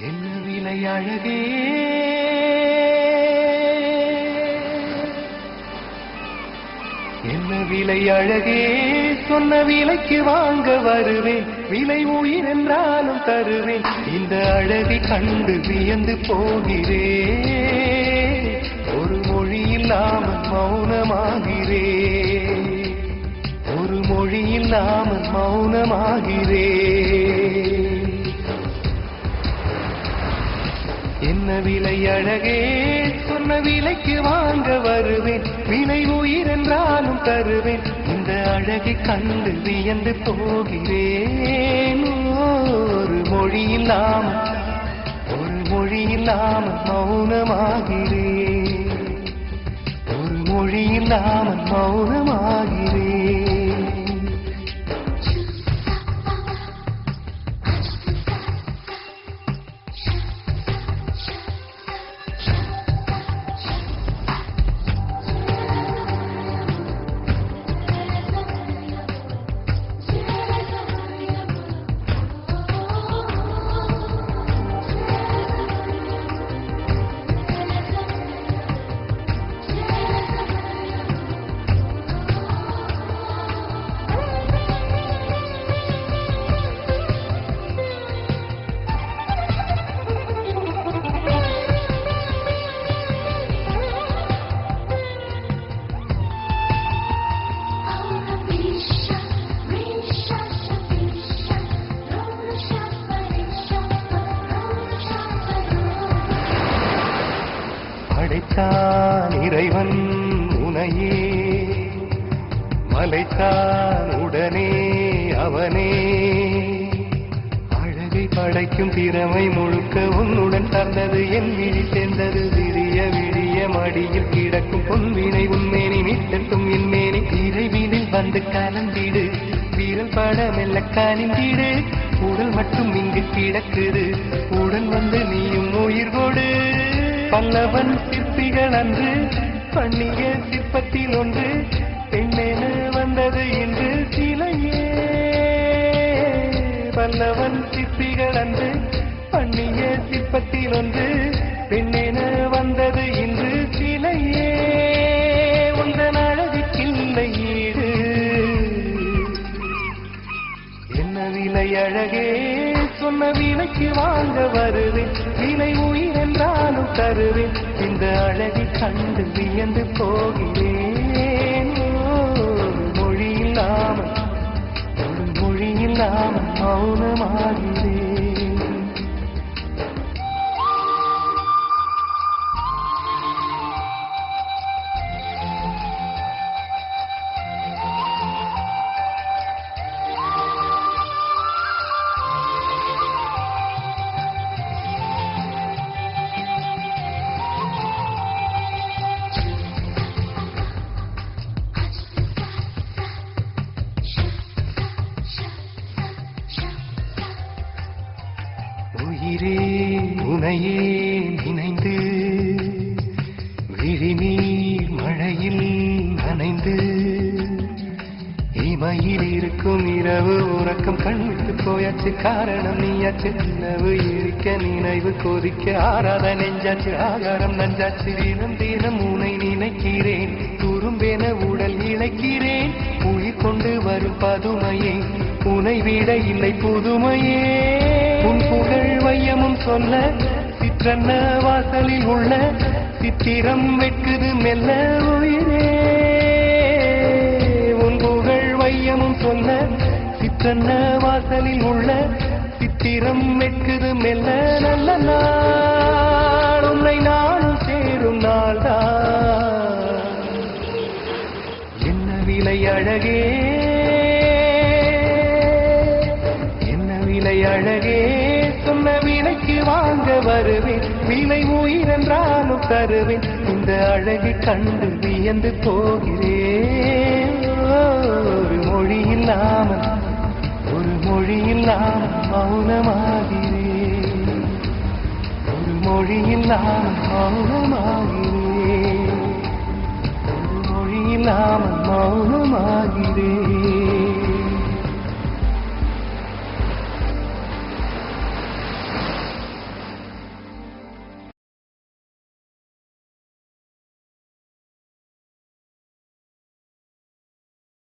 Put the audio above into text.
என்ன விலை அழகே என்ன விலை அழகே சொன்ன விலைக்கு வாங்க வருவேன் விலை உயிர் என்றாலும் தருவேன் இந்த அழகை கண்டு வியந்து போகிறேன் ஒரு மொழி இல்லாமல் மௌனமாகிறேன் ஒரு மொழி இல்லாமல் மௌனமாகிறேன் என்ன விலை அழகே சொன்ன விலைக்கு வாங்க வருவேன் விலை உயிர் என்றாலும் தருவேன் இந்த அழகை கண்டு வியந்து போகிறேன் ஒரு மொழி இல்லாமல் மௌனமாகிறேன் ஒரு மொழி இல்லாமல் மௌனமாகிறேன் படைத்தான் இறைவன் உனையே மலைத்தான் உடனே அவனே அழகை படைக்கும் திறமை முழுக்க உன்னுடன் சார்ந்தது என் விழி சேர்ந்தது விரிய விழிய மடியில் கிடக்கும் பொன்வினை உன்மேனி மீட்டட்டும் என் மேனி இறைவினில் வந்து கலந்திடு வீரல் பட மெல்ல காணிந்திடு உடல் மட்டும் இங்கு கிடக்குது உடன் வந்து நீயும் உயிர் கொடு பல்லவன் சிற்பிகள் அன்று பண்ணிய சிற்பத்தில் ஒன்று பெண்ணென வந்தது இன்று சிலையே பல்லவன் சிற்பிகள் அன்று பண்ணிய சிற்பத்தில் ஒன்று பெண்ணென வந்தது இன்று சிலையே உந்தன் அழகுக்கில்லை ஈடு என்ன விலை அழகே சொன்ன விலைக்கு வாங்க வருவேன் விலை உயிர் என்றாலும் தருவேன் இந்த அழகை கண்டு வியந்து போகிறேன் ஒரு மொழி இல்லாமல் மௌனமாகிறேன் உயிரே உனையே நினைந்து விழிநீர் மழையில் நனைந்து இமையில் இருக்கும் இரவு உறக்கம் கண்விட்டு போயாச்சு காரணம் நீயாச்சு நினைவு இருக்க நினைவு கொதிக்க ஆறாத நெஞ்சாச்சு ஆகாரம் நஞ்சாச்சு தினம் தினம் உனை நினைக்கிறேன் துரும்பென உடல் இழைக்கிறேன் உயிர் கொண்டு வரும் பதுமையே உனை விட இல்லை புதுமையே உன் புகழ் வையமும் சொல்ல சிற்றன்ன வாசலில் உள்ள சித்திரம் வெட்குது மெல்ல உயிரே உன் புகழ் வையமும் சொல்ல சிற்றன்ன வாசலில் உள்ள சித்திரம் வெட்குது மெல்ல நல்ல நாள் உன்னை நானும் சேரும் நாள்தான் என்ன விலை அழகே அழகே சொன்ன விலைக்கு வாங்க வருவேன் விலை உயிர் என்றாலும் தருவேன் இந்த அழகை கண்டு வியந்து போகிறேன் ஒரு மொழி இல்லாமல் மௌனமாகிறேன் ஒரு மொழி இல்லாமல் மௌனமாகிறேன் ஒரு மொழி இல்லாமல் மௌனமாகிறேன்